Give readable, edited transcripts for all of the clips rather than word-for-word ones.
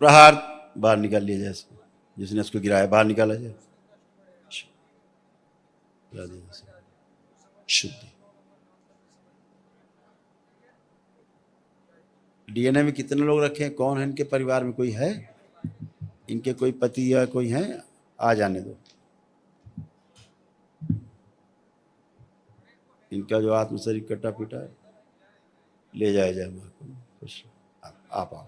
प्रहार, बाहर निकाल लिया जाए इसको, जिसने इसको गिराया बाहर निकाला जाए। शुद्धि। डीएनए में कितने लोग रखे हैं, कौन है इनके परिवार में, कोई है इनके, कोई पति या कोई है? आ जाने दो। इनका जो आत्म शरीर कटा पीटा है ले जाया जाए माँ को। खुश आप आओ।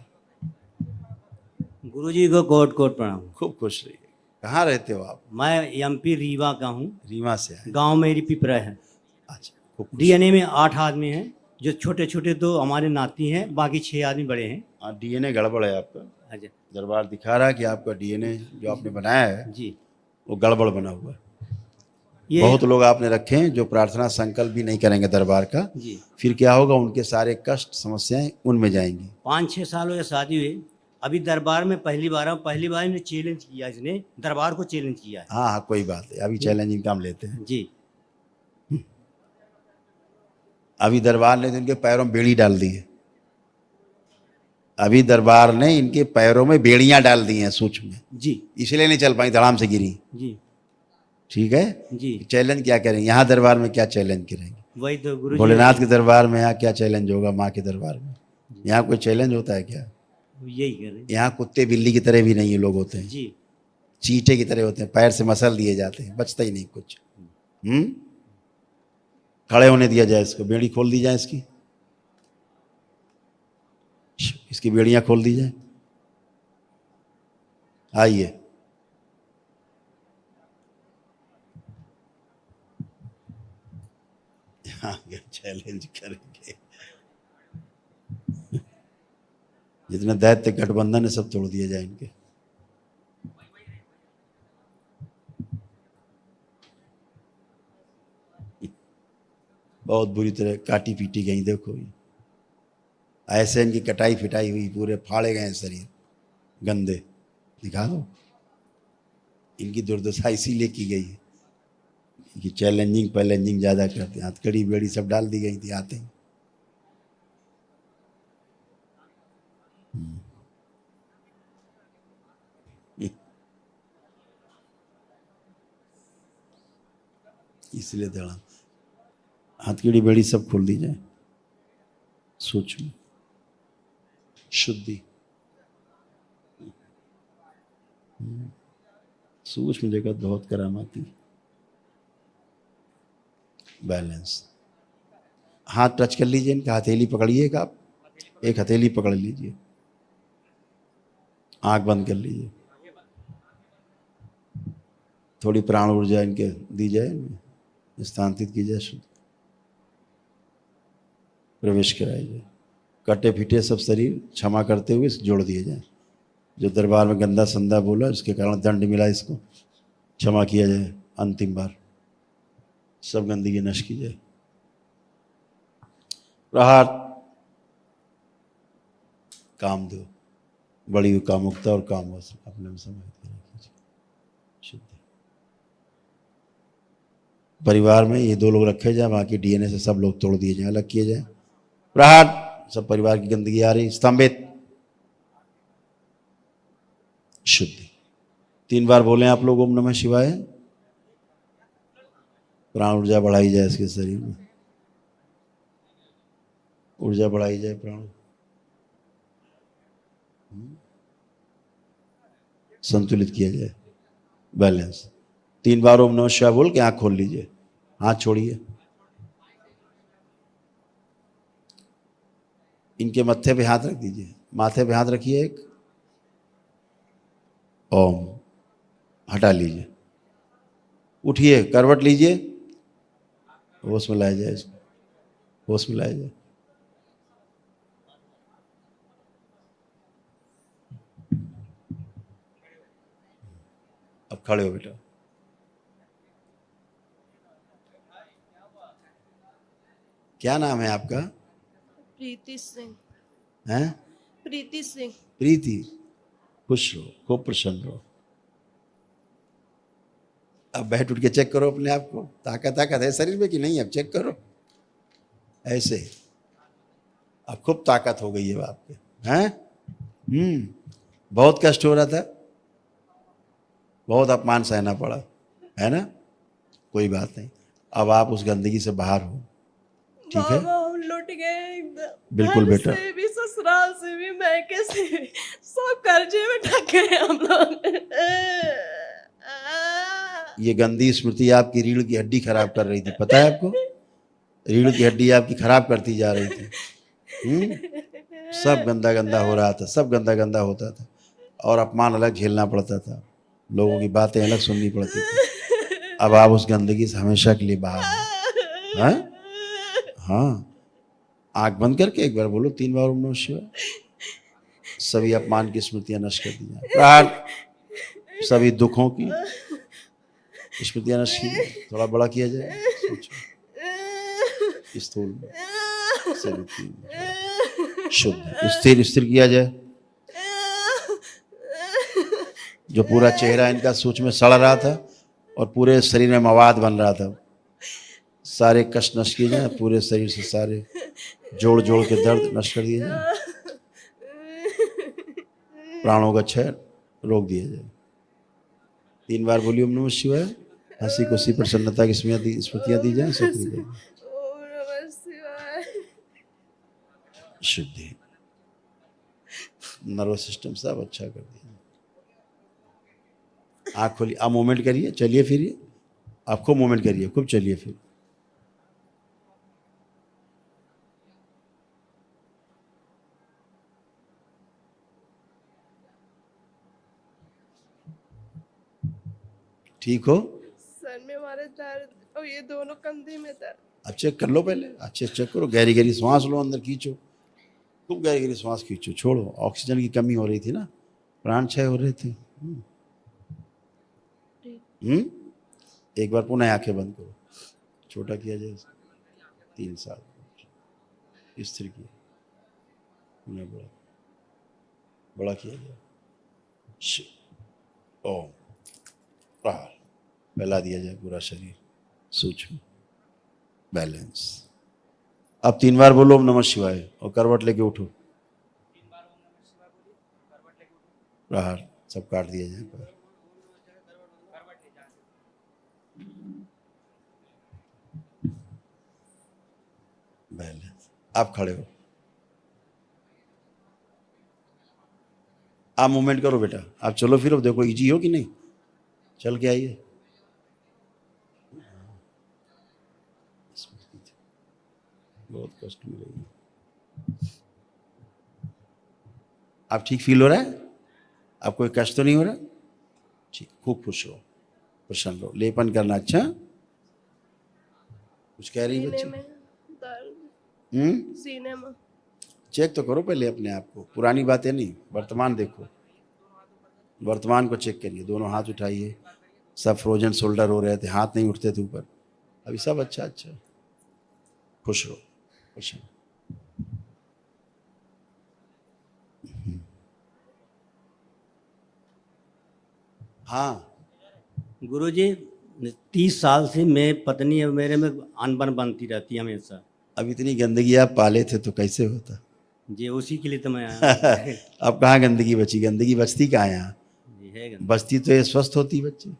गुरुजी को कोट कोट प्रणाम। खूब खुश रहिए। कहाँ रहते हो आप? मैं एमपी रीवा का हूँ। रीवा से आए? गांव मेरी पिपरा है। अच्छा, खूब खुश। डीएनए में 8 आदमी हैं, जो छोटे छोटे तो हमारे नाती हैं, बाकी 6 आदमी बड़े हैं। हाँ, डीएनए गड़बड़ है आपका। अच्छा दरबार दिखा रहा है कि आपका डीएनए जो आपने बनाया है जी, वो गड़बड़ बना हुआ है। ये बहुत लोग आपने रखे हैं जो प्रार्थना संकल्प भी नहीं करेंगे दरबार का, जी फिर क्या होगा, उनके सारे कष्ट समस्याएं उनमें जाएंगी। 5-6 साल हो या शादी हुए, अभी दरबार में पहली बार इन्हें चैलेंज किया, इसने दरबार को चैलेंज किया है। हाँ हाँ, कोई बात नहीं, अभी चैलेंजिंग काम लेते हैं। जी अभी दरबार ने तो इनके पैरों में बेड़ी डाल दी है। अभी दरबार ने इनके पैरों में बेड़ियां डाल दी हैं सूक्ष्म में, जी इसलिए नहीं चल पाई, धड़ाम से गिरी। जी ठीक है जी, चैलेंज क्या करेंगे यहाँ दरबार में, क्या चैलेंज करेंगे? वही तो गुरु भोलेनाथ के दरबार में यहाँ क्या चैलेंज होगा? माँ के दरबार में यहाँ कोई चैलेंज होता है क्या? यही कर रहे यहाँ कुत्ते बिल्ली की तरह भी नहीं ये लोग होते हैं, जी। चींटे की तरह होते हैं, पैर से मसल दिए जाते हैं, बचता ही नहीं कुछ। खड़े होने दिया जाए, इसको बेड़ी खोल दी जाए, इसकी बेड़ियां खोल दी जाए। आइए, चैलेंज करेंगे। जितने दैत्य गठबंधन है सब तोड़ दिए जाए इनके। बहुत बुरी तरह काटी पीटी गई, देखो ऐसे इनकी कटाई फिटाई हुई, पूरे फाड़े गए शरीर, गंदे। दिखा दो, इनकी दुर्दशा इसीलिए की गई है कि चैलेंजिंग पैलेंजिंग ज्यादा करते हैं। हथकड़ी बेड़ी सब डाल दी गई थी आते ही। इसलिए दड़ा हथकड़ी बेड़ी सब खोल दी जाए। सूक्ष्म शुद्धि, सूक्ष्म जगत बहुत करामाती। बैलेंस, हाथ टच कर लीजिए इनका, हथेली पकड़िएगा आप, एक हथेली पकड़ लीजिए, आंख बंद कर लीजिए, थोड़ी प्राण ऊर्जा इनके दी जाए, स्थानांतरित की जाए, शुद्ध प्रवेश कराया जाए। कटे फिटे सब शरीर क्षमा करते हुए जोड़ दिए जाए। जो दरबार में गंदा संदा बोला उसके कारण दंड मिला, इसको क्षमा किया जाए। अंतिम बार सब गंदगी नष्ट की जाए। प्रहार, काम दो, बड़ी हुई कामुकता और काम वश अपने में समाहित करें। शुद्ध परिवार में ये 2 लोग रखे जाए, बाकी डीएनए से सब लोग तोड़ दिए जाए, अलग किए जाए। प्रहार, सब परिवार की गंदगी आ रही, स्तंभित। शुद्धि, 3 बार बोले आप लोग ओम नमः शिवाय। प्राण ऊर्जा बढ़ाई जाए इसके शरीर में, ऊर्जा बढ़ाई जाए, प्राण संतुलित किया जाए, बैलेंस। 3 बार ओम नमः शिवाय बोल के आंख खोल लीजिए, हाथ छोड़िए, इनके मत्थे पे हाथ रख दीजिए, माथे पे हाथ रखिए, एक ओम हटा लीजिए, उठिए, करवट लीजिए, होश में लाया जाए इसको, होश में लाया जाए। अब खड़े हो बेटा। क्या नाम है आपका? प्रीति सिंह। हैं? प्रीति सिंह। प्रीति, खुश रहो, खूब प्रसन्न रहो। अब बैठ उठ के चेक करो अपने आप को, ताकत है शरीर में कि नहीं, अब चेक करो। ऐसे अब खूब ताकत हो गई है आपके, हैं? बहुत कष्ट हो रहा था, बहुत अपमान सहना पड़ा, है ना? कोई बात नहीं, अब आप उस गंदगी से बाहर हो, ठीक है? बाबा हम लुट गए एकदम। बिल्कुल घर बेटा। से भी, ससुराल से भी, मैके से भी, सब कर्जे में ठग गए हम लोग। ये गंदी स्मृति आपकी रीढ़ की हड्डी खराब कर रही थी, पता है आपको? रीढ़ की हड्डी आपकी खराब करती जा रही थी। सब गंदा गंदा हो रहा था, सब गंदा गंदा होता था, और अपमान अलग झेलना पड़ता था, लोगों की बातें अलग सुननी पड़ती थी। अब आप उस गंदगी से हमेशा के लिए बाहर हो। हाँ हाँ, आंख बंद करके एक बार बोलो 3 बार ओम नमः शिवाय। सभी अपमान की स्मृतियां नष्ट कर दी जाए, प्राण सभी दुखों की स्मृतियां नष्ट की जाए। थोड़ा बड़ा किया जाए, सोचो स्थूल में, सभी तीन शुद्ध स्थिर स्थिर किया जाए। जो पूरा चेहरा इनका सूच में सड़ रहा था और पूरे शरीर में मवाद बन रहा था, सारे कष्ट नष्ट किए जाए, पूरे शरीर से सारे जोड़ जोड़ के दर्द नष्ट कर दिए जाए, प्राणों का क्षय रोक दिया जाए। 3 बार बोलिए ओम नमः शिवाय। हंसी खुशी प्रसन्नता की स्मृतियां दी जाए, सब दी जाए। ओम नमः शिवाय। शुद्धि, नर्वस सिस्टम सब अच्छा कर दिया। आँख खोलिए, आप मूवमेंट करिए, चलिए फिरिए, आप खूब मूवमेंट करिए, खूब चलिए फिर। ठीक हो? सर में हमारे दर्द और ये दोनों कंधे में दर्द। अब चेक कर लो, पहले अच्छे से चेक करो, गहरी गहरी सांस लो, अंदर खींचो, खूब गहरी गहरी सांस खींचो, छोड़ो। ऑक्सीजन की कमी हो रही थी ना, प्राण क्षय हो रहे थे। एक बार पुनः आंखें बंद करो, छोटा किया जाए, 3 साल स्थिर किया, पुनः बड़ा बड़ा किया जाए। ओम प्रहार, फैला दिया जाए पूरा शरीर, सूक्ष्म बैलेंस। अब 3 बार बोलो ओम नमः शिवाय और करवट लेके उठो। प्रहार सब काट दिया जाए पर। बैलेंस। आप खड़े हो, आप मूवमेंट करो बेटा, आप चलो फिरो, देखो इजी हो कि नहीं, चल के आइए। बहुत कष्ट मिलेगी। आप ठीक फील हो रहा है? आप कोई कष्ट तो नहीं हो रहा? ठीक, खूब खुश हो, प्रसन्न हो। लेपन करना, अच्छा कुछ कह रही सीने बच्ची? में दर्द, सीने में। चेक तो करो पहले अपने आप को, पुरानी बातें नहीं, वर्तमान देखो, वर्तमान को चेक करिए। दोनों हाथ उठाइए, सब फ्रोजन शोल्डर हो रहे थे, हाथ नहीं उठते थे ऊपर, अभी सब अच्छा अच्छा। खुश रहो, खुश रहो। हाँ गुरुजी 30 साल से मैं पत्नी और मेरे में अनबन बनती रहती है हमेशा। अब इतनी गंदगी आप पाले थे तो कैसे होता? जी उसी के लिए तो मैं आया। अब कहाँ गंदगी बची? गंदगी बचती कहाँ है यहाँ? जी है गंदा। बचती तो ये स्वस्थ होती बच्ची।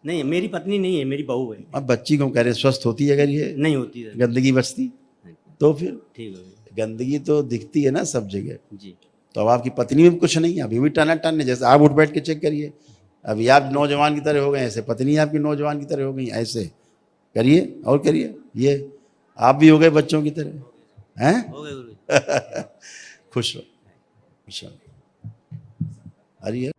नहीं मेरी पत्नी नहीं है, मेरी बहू है। अब बच्ची को कह रहे स्वस्थ होती है, अगर ये नहीं होती है। गंदगी बचती तो फिर ठीक है गंदगी तो दिखती है ना सब जगह। जी। तो अब आपकी पत्नी में भी कुछ नहीं है, अभी भी टना टन है। जैसे आप उठ बैठ के चेक करिए, अभी आप नौजवान की तरह हो गए, ऐसे पत्नी आपकी नौजवान की तरह हो गई, ऐसे करिए और करिए। ये आप भी हो गए बच्चों की तरह, हैं? हो गए गुरुजी। खुश रहो, खुश रहो। अरे